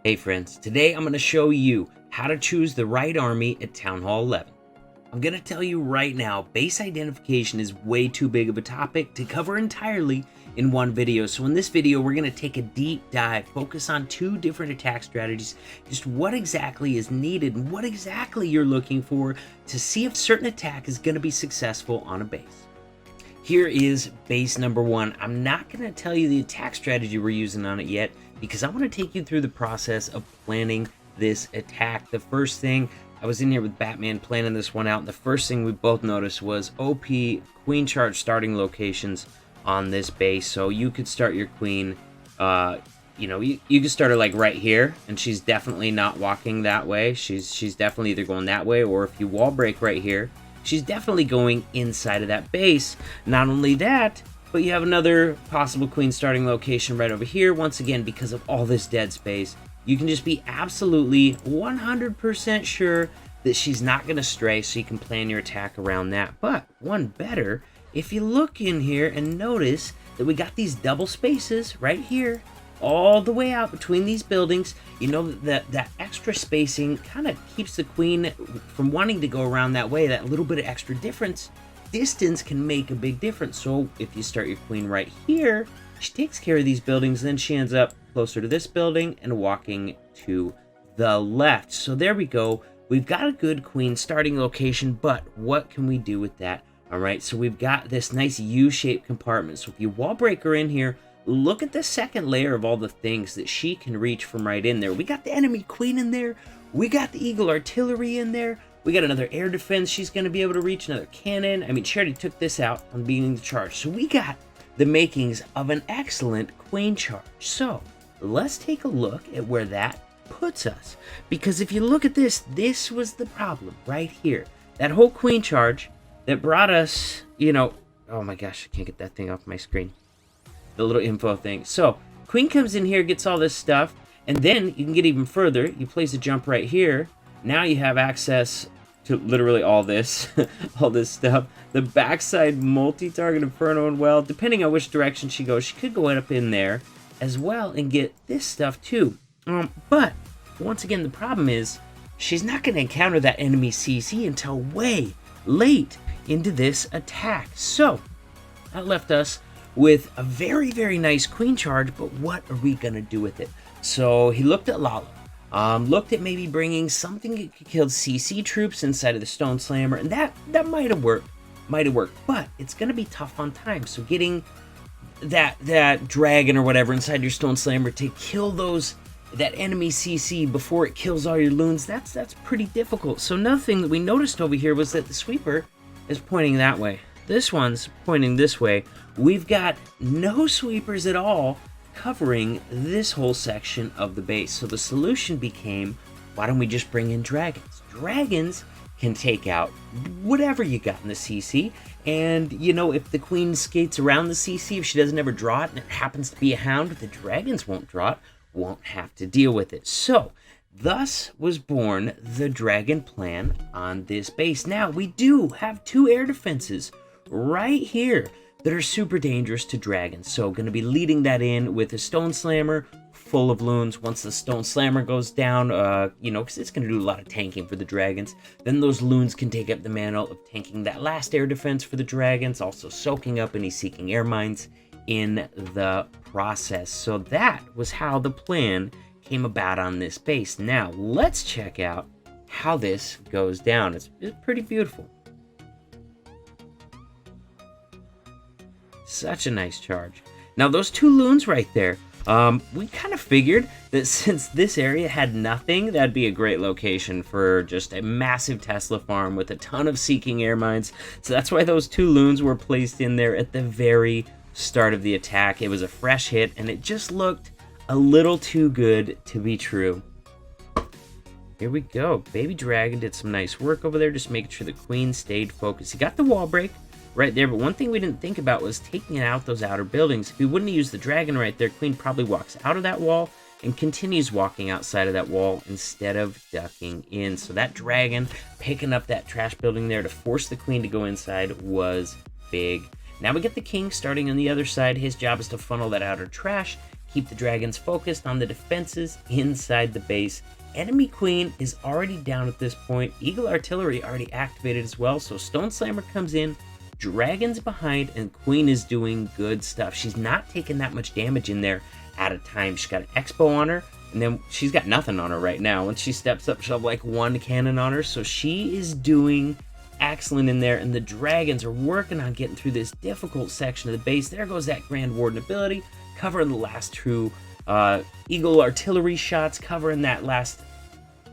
Hey friends, today I'm going to show you how to choose the right army at Town Hall 11. I'm going to tell you right now, base identification is way too big of a topic to cover entirely in one video. So in this video, we're going to take a deep dive, focus on two different attack strategies, just what exactly is needed and what exactly you're looking for to see if certain attack is going to be successful on a base. Here is base number one. I'm not going to tell you the attack strategy we're using on it yet, because I want to take you through the process of planning this attack. The first thing, I was in here with Batman planning this one out, and the first thing we both noticed was OP queen charge starting locations on this base. So you could start your queen, you could start her like right here, and she's definitely not walking that way. She's definitely either going that way, or if you wall break right here, she's definitely going inside of that base. Not only that, but you have another possible queen starting location right over here. Once again, because of all this dead space, you can just be absolutely 100% sure that she's not going to stray, so you can plan your attack around that. But one better, if you look in here and notice that we got these double spaces right here, all the way out between these buildings, you know that extra spacing kind of keeps the queen from wanting to go around that way. That little bit of extra distance can make a big difference. So if you start your queen right here, she takes care of these buildings, then she ends up closer to this building and walking to the left. So there we go. We've got a good queen starting location, but what can we do with that? All right, so we've got this nice U-shaped compartment. So if you wall break her in here, look at the second layer of all the things that she can reach from right in there. We got the enemy queen in there. We got the Eagle artillery in there. We got another air defense she's going to be able to reach, another cannon. I mean, she already took this out on beginning the charge. So we got the makings of an excellent queen charge. So let's take a look at where that puts us. Because if you look at this, this was the problem right here. That whole queen charge that brought us, oh my gosh, I can't get that thing off my screen. The little info thing. So queen comes in here, gets all this stuff, and then you can get even further. You place a jump right here. Now you have access to literally all this, all this stuff. The backside multi-target Inferno, and well, depending on which direction she goes, she could go up in there as well and get this stuff too. But once again, the problem is she's not going to encounter that enemy CC until way late into this attack. So that left us with a very, very nice queen charge, but what are we going to do with it? So he looked at Lalo. Looked at maybe bringing something that could kill CC troops inside of the Stone Slammer, and that might have worked, but it's going to be tough on time. So getting that dragon or whatever inside your Stone Slammer to kill that enemy CC before it kills all your loons, that's pretty difficult. So another thing that we noticed over here was that the sweeper is pointing that way. This one's pointing this way. We've got no sweepers at all covering this whole section of the base. So the solution became, why don't we just bring in dragons? Dragons can take out whatever you got in the CC, and if the queen skates around the CC, if she doesn't ever draw it and it happens to be a hound, the dragons won't draw it, won't have to deal with it. So thus was born the dragon plan on this base. Now we do have two air defenses right here that are super dangerous to dragons. So going to be leading that in with a Stone Slammer full of loons. Once the Stone Slammer goes down, because it's going to do a lot of tanking for the dragons, then those loons can take up the mantle of tanking that last air defense for the dragons, also soaking up any seeking air mines in the process. So that was how the plan came about on this base. Now let's check out how this goes down. It's pretty beautiful. Such a nice charge. Now those two loons right there, we kind of figured that since this area had nothing, that'd be a great location for just a massive Tesla farm with a ton of seeking air mines. So that's why those two loons were placed in there at the very start of the attack. It was a fresh hit, and it just looked a little too good to be true. Here we go. Baby Dragon did some nice work over there, just making sure the queen stayed focused. He got the wall break right there, but one thing we didn't think about was taking out those outer buildings. If we wouldn't have used the dragon right there, queen probably walks out of that wall and continues walking outside of that wall instead of ducking in. So that dragon picking up that trash building there to force the queen to go inside was big. Now we get the king starting on the other side. His job is to funnel that outer trash, keep the dragons focused on the defenses inside the base. Enemy queen is already down at this point. Eagle artillery already activated as well, so Stone Slammer comes in, dragons behind, and queen is doing good stuff. She's not taking that much damage in there at a time. She's got an expo on her, and then she's got nothing on her right now. Once she steps up, she'll have like one cannon on her, so she is doing excellent in there, and the dragons are working on getting through this difficult section of the base. There goes that Grand Warden ability, covering the last two Eagle artillery shots, covering that last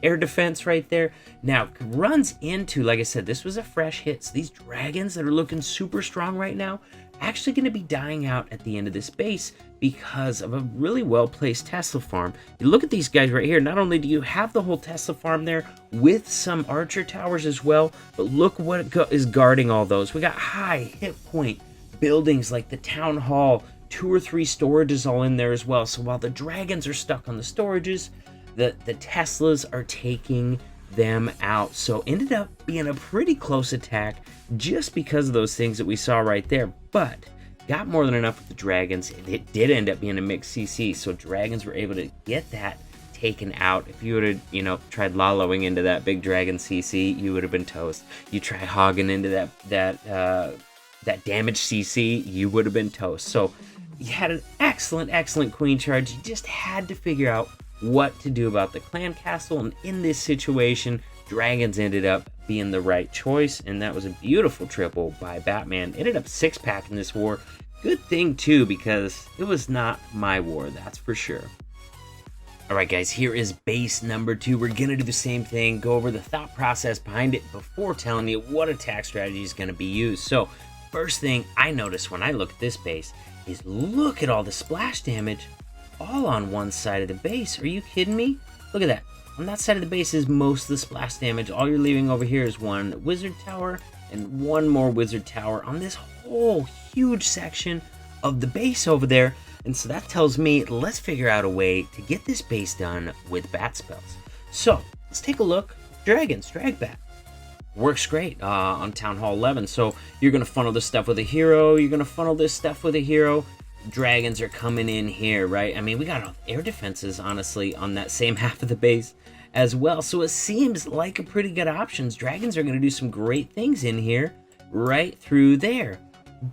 air defense right there. Now runs into, like I said, this was a fresh hit, so these dragons that are looking super strong right now actually going to be dying out at the end of this base because of a really well placed Tesla farm. You look at these guys right here, not only do you have the whole Tesla farm there with some archer towers as well, but look what is guarding all those. We got high hit point buildings like the town hall, 2 or 3 storages all in there as well. So while the dragons are stuck on the storages, the Teslas are taking them out. So ended up being a pretty close attack just because of those things that we saw right there, but got more than enough with the dragons. It did end up being a mixed CC, so dragons were able to get that taken out. If you would have, you know, tried loloing into that big dragon CC, you would have been toast. You try hogging into that damage CC, you would have been toast. So you had an excellent queen charge. You just had to figure out what to do about the clan castle, and in this situation, dragons ended up being the right choice, and that was a beautiful triple by Batman. Ended up 6-packing this war. Good thing too, because it was not my war, that's for sure. Alright guys, here is base number 2. We're gonna do the same thing, go over the thought process behind it before telling you what attack strategy is gonna be used. So first thing I noticed when I look at this base is look at all the splash damage all on one side of the base. Are you kidding me? Look at that. On that side of the base is most of the splash damage. All you're leaving over here is one wizard tower and one more wizard tower on this whole huge section of the base over there. And so that tells me let's figure out a way to get this base done with bat spells. So let's take a look. Dragons, drag bat. Works great on Town Hall 11. So you're going to funnel this stuff with a hero. You're going to funnel this stuff with a hero. Dragons are coming in here, right? I mean, we got air defenses, honestly, on that same half of the base as well. So it seems like a pretty good options. Dragons are going to do some great things in here right through there.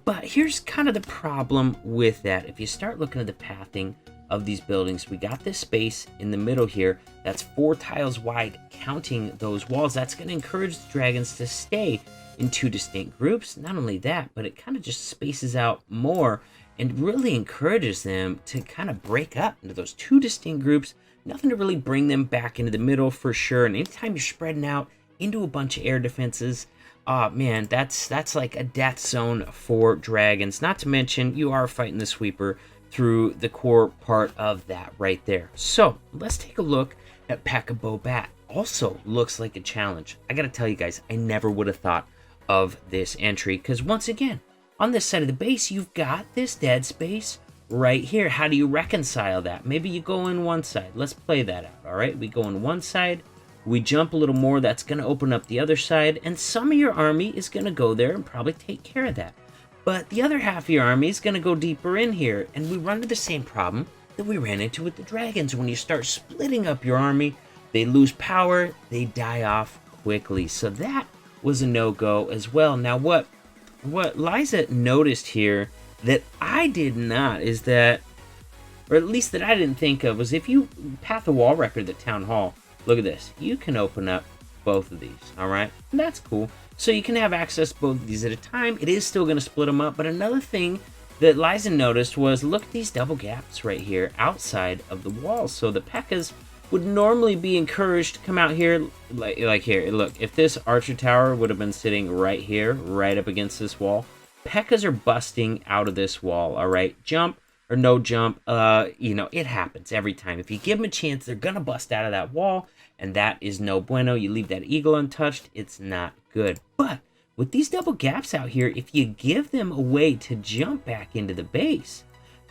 But here's kind of the problem with that. If you start looking at the pathing of these buildings, we got this space in the middle here that's 4 tiles wide, counting those walls. That's going to encourage the dragons to stay in 2 distinct groups. Not only that, but it kind of just spaces out more and really encourages them to kind of break up into those 2 distinct groups. Nothing to really bring them back into the middle for sure. And anytime you're spreading out into a bunch of air defenses, man, that's like a death zone for dragons. Not to mention, you are fighting the sweeper through the core part of that right there. So let's take a look at Peekaboo Bat. Also looks like a challenge. I gotta tell you guys, I never would have thought of this entry, because once again, on this side of the base, you've got this dead space right here. How do you reconcile that? Maybe you go in one side. Let's play that out, all right? We go in one side, we jump a little more, that's going to open up the other side, and some of your army is going to go there and probably take care of that. But the other half of your army is going to go deeper in here, and we run into the same problem that we ran into with the dragons. When you start splitting up your army, they lose power, they die off quickly. So that was a no-go as well. Now, what Liza noticed here that I did not is that, or at least that I didn't think of, was if you path a wall record at Town Hall, look at this. You can open up both of these, all right? And that's cool. So you can have access to both of these at a time. It is still going to split them up. But another thing that Liza noticed was, look at these double gaps right here outside of the walls. So the P.E.K.K.A.s would normally be encouraged to come out here, like here. Look, if this archer tower would have been sitting right here, right up against this wall, P.E.K.K.A.s are busting out of this wall, all right? Jump or no jump, you know, it happens every time. If you give them a chance, they're going to bust out of that wall, and that is no bueno. You leave that eagle untouched, it's not good. But with these double gaps out here, if you give them a way to jump back into the base,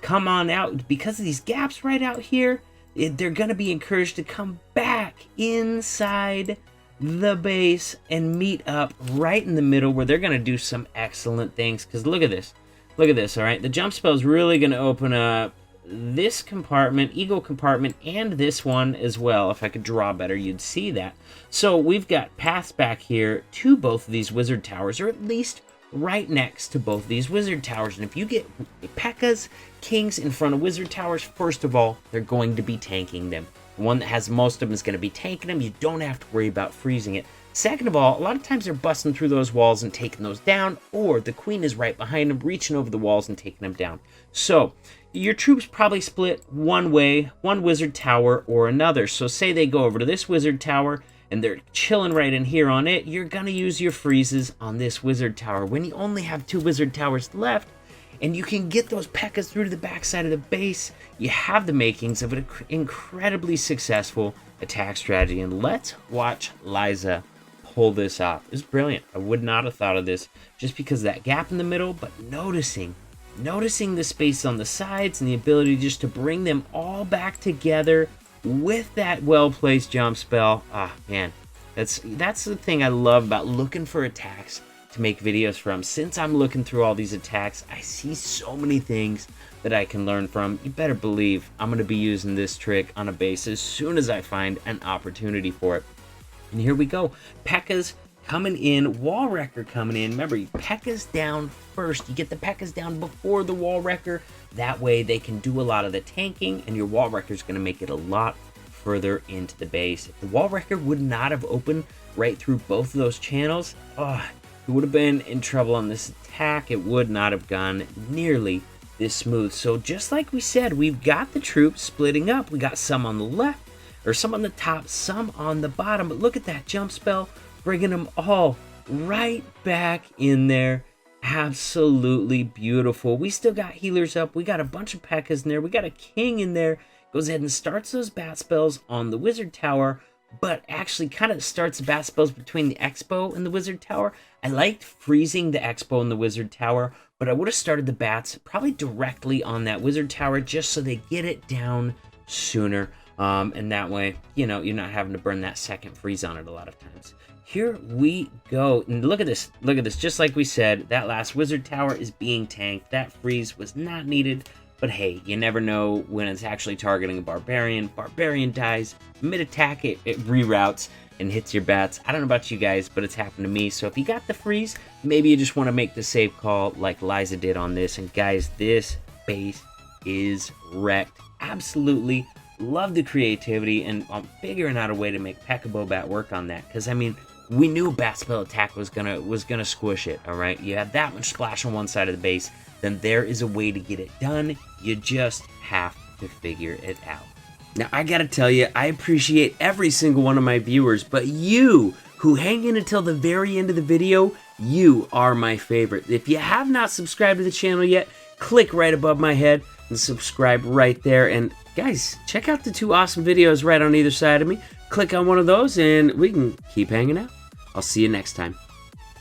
come on out, because of these gaps right out here, they're going to be encouraged to come back inside the base and meet up right in the middle, where they're going to do some excellent things. Because look at this. Look at this, all right? The jump spell is really going to open up this compartment, Eagle compartment, and this one as well. If I could draw better, you'd see that. So we've got paths back here to both of these wizard towers, or at least right next to both of these wizard towers. And if you get P.E.K.K.A.s, kings in front of wizard towers, first of all, they're going to be tanking them. The one that has most of them is going to be tanking them. You don't have to worry about freezing it. Second of all, a lot of times they're busting through those walls and taking those down, or the queen is right behind them, reaching over the walls and taking them down. So your troops probably split one way, one wizard tower or another. So say they go over to this wizard tower and they're chilling right in here on it, you're going to use your freezes on this wizard tower. When you only have 2 wizard towers left, and you can get those P.E.K.K.A.s through to the backside of the base, you have the makings of an incredibly successful attack strategy. And let's watch Liza pull this off. It's brilliant. I would not have thought of this just because of that gap in the middle, but noticing the space on the sides and the ability just to bring them all back together with that well-placed jump spell. Ah, man, that's the thing I love about looking for attacks to make videos from. Since I'm looking through all these attacks, I see so many things that I can learn from. You better believe I'm going to be using this trick on a base as soon as I find an opportunity for it. And here we go. P.E.K.K.A.s coming in, Wall Wrecker coming in. Remember, P.E.K.K.A.s down first. You get the P.E.K.K.A.s down before the Wall Wrecker. That way they can do a lot of the tanking, and your Wall Wrecker is going to make it a lot further into the base. If the Wall Wrecker would not have opened right through both of those channels, you would have been in trouble on this attack. It would not have gone nearly this smooth. So just like we said, we've got the troops splitting up. We got some on the left, or some on the top, some on the bottom. But look at that jump spell, bringing them all right back in there. Absolutely beautiful. We still got healers up. We got a bunch of P.E.K.K.A.s in there. We got a king in there. Goes ahead and starts those bat spells on the wizard tower, but actually kind of starts the bat spells between the Expo and the wizard tower. I liked freezing the Expo and the wizard tower, but I would have started the bats probably directly on that wizard tower just so they get it down sooner. And that way, you know, you're not having to burn that second freeze on it a lot of times. Here we go. And look at this. Look at this. Just like we said, that last wizard tower is being tanked. That freeze was not needed. But hey, you never know when it's actually targeting a barbarian. Barbarian dies. Mid-attack, it reroutes and hits your bats. I don't know about you guys, but it's happened to me. So if you got the freeze, maybe you just want to make the safe call like Liza did on this. And guys, this base is wrecked. Absolutely love the creativity, and I'm figuring out a way to make P.E.K.K.A. Bobat work on that. Because, I mean, we knew Bat Spell Attack was gonna squish it, all right? You have that much splash on one side of the base, then there is a way to get it done. You just have to figure it out. Now, I gotta tell you, I appreciate every single one of my viewers, but you who hang in until the very end of the video, you are my favorite. If you have not subscribed to the channel yet, click right above my head and subscribe right there. And guys, check out the 2 awesome videos right on either side of me. Click on one of those and we can keep hanging out. I'll see you next time.